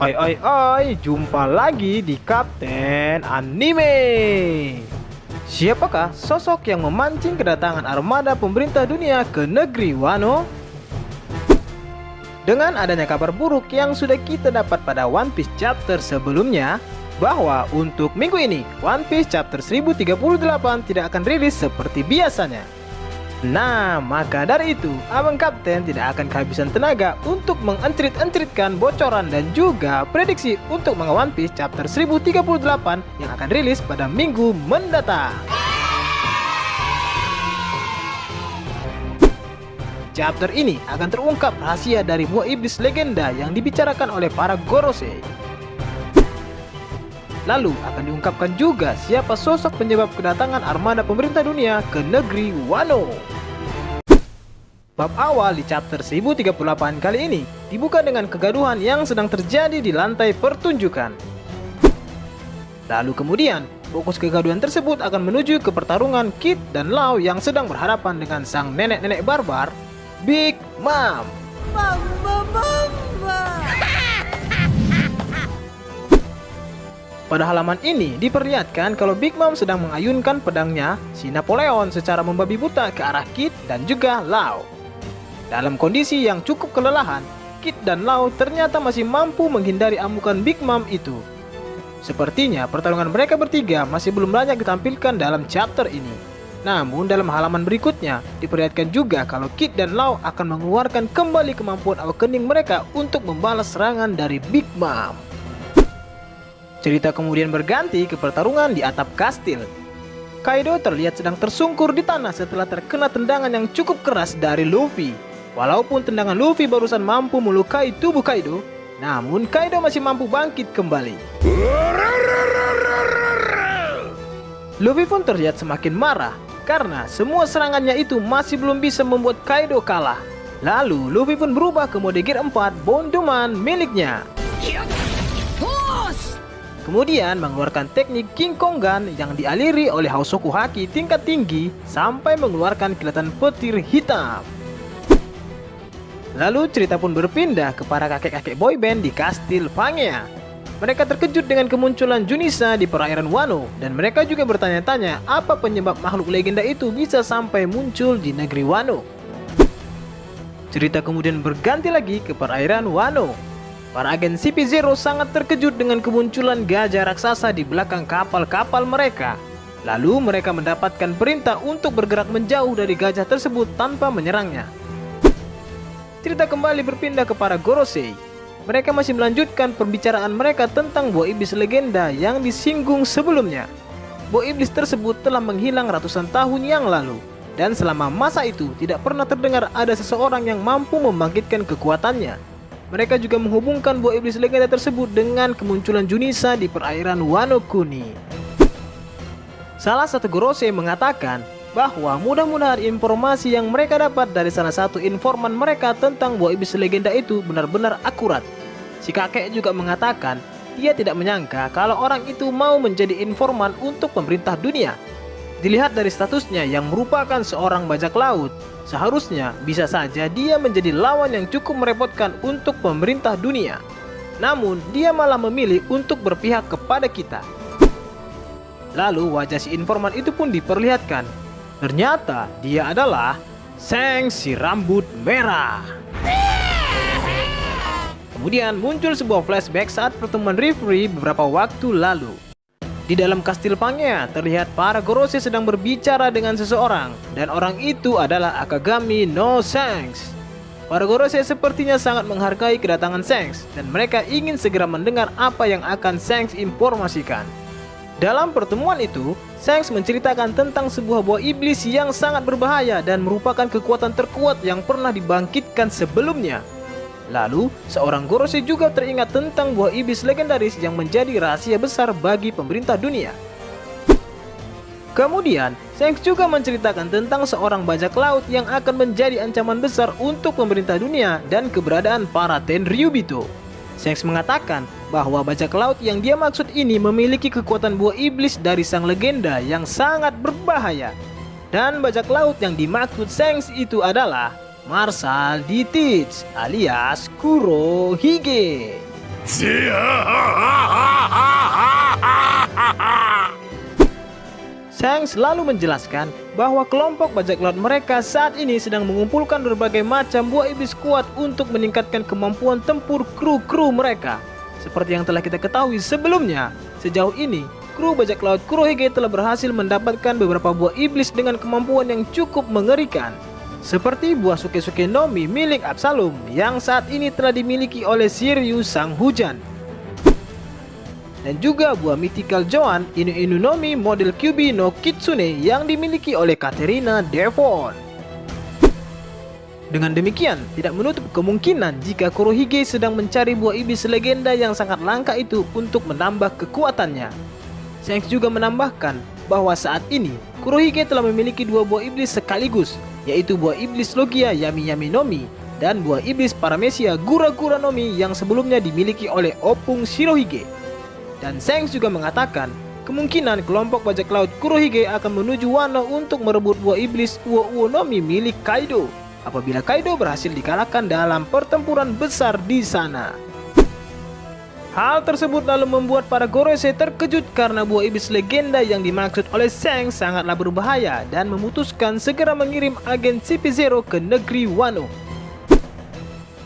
Oi oi oi, jumpa lagi di Kapten Anime. Siapakah sosok yang memancing kedatangan armada pemerintah dunia ke negeri Wano? Dengan adanya kabar buruk yang sudah kita dapat pada One Piece chapter sebelumnya, bahwa untuk minggu ini One Piece chapter 1038 tidak akan rilis seperti biasanya. Nah, maka dari itu, Abang Kapten tidak akan kehabisan tenaga untuk mengencrit-encritkan bocoran dan juga prediksi untuk manga One Piece chapter 1038 yang akan rilis pada minggu mendatang. Chapter ini akan terungkap rahasia dari buah iblis legenda yang dibicarakan oleh para Gorosei. Lalu akan diungkapkan juga siapa sosok penyebab kedatangan armada pemerintah dunia ke negeri Wano. Bab awal di chapter 1038 kali ini dibuka dengan kegaduhan yang sedang terjadi di lantai pertunjukan. Lalu kemudian, fokus kegaduhan tersebut akan menuju ke pertarungan Kid dan Law yang sedang berhadapan dengan sang nenek-nenek barbar, Big Mom. Pada halaman ini diperlihatkan kalau Big Mom sedang mengayunkan pedangnya si Napoleon secara membabi buta ke arah Kid dan juga Law. Dalam kondisi yang cukup kelelahan, Kid dan Law ternyata masih mampu menghindari amukan Big Mom itu. Sepertinya pertarungan mereka bertiga masih belum banyak ditampilkan dalam chapter ini. Namun dalam halaman berikutnya diperlihatkan juga kalau Kid dan Law akan mengeluarkan kembali kemampuan awakening mereka untuk membalas serangan dari Big Mom. Cerita kemudian berganti ke pertarungan di atap kastil. Kaido terlihat sedang tersungkur di tanah setelah terkena tendangan yang cukup keras dari Luffy. Walaupun tendangan Luffy barusan mampu melukai tubuh Kaido, namun Kaido masih mampu bangkit kembali. Luffy pun terlihat semakin marah karena semua serangannya itu masih belum bisa membuat Kaido kalah. Lalu Luffy pun berubah ke mode Gear 4 Bondoman miliknya. Kemudian mengeluarkan teknik King Kong Gun yang dialiri oleh Hausoku Haki tingkat tinggi sampai mengeluarkan kilatan petir hitam. Lalu cerita pun berpindah ke para kakek-kakek boyband di kastil Pangea. Mereka terkejut dengan kemunculan Junisa di perairan Wano dan mereka juga bertanya-tanya apa penyebab makhluk legenda itu bisa sampai muncul di negeri Wano. Cerita kemudian berganti lagi ke perairan Wano. Para agen CP0 sangat terkejut dengan kemunculan gajah raksasa di belakang kapal-kapal mereka. Lalu mereka mendapatkan perintah untuk bergerak menjauh dari gajah tersebut tanpa menyerangnya. Cerita kembali berpindah ke para Gorosei. Mereka masih melanjutkan pembicaraan mereka tentang buah iblis legenda yang disinggung sebelumnya. Buah iblis tersebut telah menghilang ratusan tahun yang lalu. Dan selama masa itu tidak pernah terdengar ada seseorang yang mampu membangkitkan kekuatannya. Mereka juga menghubungkan buah iblis legenda tersebut dengan kemunculan Junisa di perairan Wano Kuni. Salah satu Gorosei mengatakan bahwa mudah-mudahan informasi yang mereka dapat dari salah satu informan mereka tentang buah iblis legenda itu benar-benar akurat. Si kakek juga mengatakan dia tidak menyangka kalau orang itu mau menjadi informan untuk pemerintah dunia. Dilihat dari statusnya yang merupakan seorang bajak laut, seharusnya bisa saja dia menjadi lawan yang cukup merepotkan untuk pemerintah dunia. Namun dia malah memilih untuk berpihak kepada kita. Lalu wajah si informan itu pun diperlihatkan. Ternyata dia adalah Shanks si rambut merah. Kemudian muncul sebuah flashback saat pertemuan Reverie beberapa waktu lalu. Di dalam kastil Pangea terlihat para Gorosei sedang berbicara dengan seseorang dan orang itu adalah Akagami no Shanks. Para Gorosei sepertinya sangat menghargai kedatangan Shanks dan mereka ingin segera mendengar apa yang akan Shanks informasikan. Dalam pertemuan itu, Shanks menceritakan tentang sebuah buah iblis yang sangat berbahaya dan merupakan kekuatan terkuat yang pernah dibangkitkan sebelumnya. Lalu, seorang Gorosei juga teringat tentang buah iblis legendaris yang menjadi rahasia besar bagi pemerintah dunia. Kemudian, Shanks juga menceritakan tentang seorang bajak laut yang akan menjadi ancaman besar untuk pemerintah dunia dan keberadaan para Tenryubito. Shanks mengatakan bahwa bajak laut yang dia maksud ini memiliki kekuatan buah iblis dari sang legenda yang sangat berbahaya. Dan bajak laut yang dimaksud Shanks itu adalah Marshal Ditich alias Kurohige. Shanks selalu menjelaskan bahwa kelompok bajak laut mereka saat ini sedang mengumpulkan berbagai macam buah iblis kuat untuk meningkatkan kemampuan tempur kru-kru mereka. Seperti yang telah kita ketahui sebelumnya, sejauh ini kru bajak laut Kurohige telah berhasil mendapatkan beberapa buah iblis dengan kemampuan yang cukup mengerikan. Seperti buah Suke-Suke Nomi milik Absalom yang saat ini telah dimiliki oleh Shiryu Sang Hujan. Dan juga buah Mythical Joan Inu-Inu Nomi model Kyuubi no Kitsune yang dimiliki oleh Katerina Devon. Dengan demikian, tidak menutup kemungkinan jika Kurohige sedang mencari buah iblis legenda yang sangat langka itu untuk menambah kekuatannya. Shanks juga menambahkan bahwa saat ini Kurohige telah memiliki dua buah iblis sekaligus, yaitu buah iblis Logia Yami Yami Nomi dan buah iblis Paramecia Gura Gura Nomi yang sebelumnya dimiliki oleh Opung Shirohige. Dan Shanks juga mengatakan kemungkinan kelompok bajak laut Kurohige akan menuju Wano untuk merebut buah iblis Uo Uo Nomi milik Kaido apabila Kaido berhasil dikalahkan dalam pertempuran besar di sana. Hal tersebut lalu membuat para Gorosei terkejut karena buah iblis legenda yang dimaksud oleh Shanks sangatlah berbahaya dan memutuskan segera mengirim agen CP0 ke negeri Wano.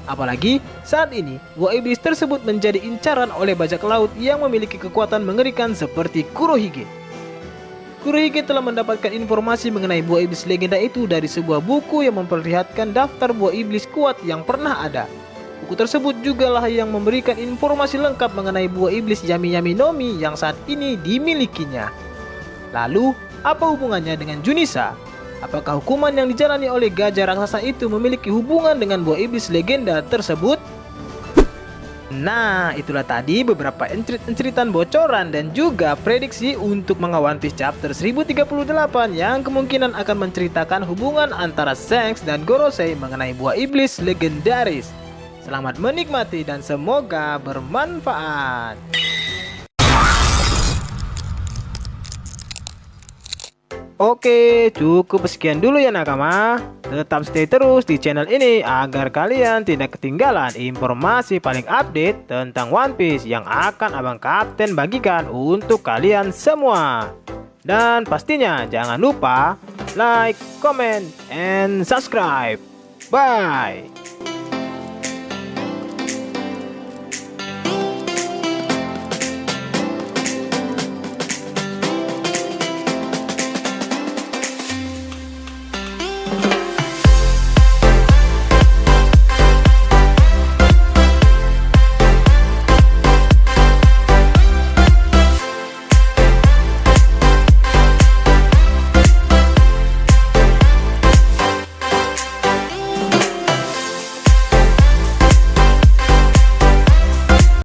Apalagi saat ini buah iblis tersebut menjadi incaran oleh bajak laut yang memiliki kekuatan mengerikan seperti Kurohige. Kurohige telah mendapatkan informasi mengenai buah iblis legenda itu dari sebuah buku yang memperlihatkan daftar buah iblis kuat yang pernah ada. Buku tersebut juga lah yang memberikan informasi lengkap mengenai buah iblis Yami Yami Nomi yang saat ini dimilikinya. Lalu, apa hubungannya dengan Junisa? Apakah hukuman yang dijalani oleh gajah raksasa itu memiliki hubungan dengan buah iblis legenda tersebut? Nah, itulah tadi beberapa enceritan bocoran dan juga prediksi untuk mengawal One Piece chapter 1038 yang kemungkinan akan menceritakan hubungan antara Shanks dan Gorosei mengenai buah iblis legendaris. Selamat menikmati dan semoga bermanfaat. Oke, cukup sekian dulu ya nakama. Tetap stay terus di channel ini agar kalian tidak ketinggalan informasi paling update tentang One Piece yang akan Abang Kapten bagikan untuk kalian semua. Dan pastinya jangan lupa like, comment, and subscribe. Bye.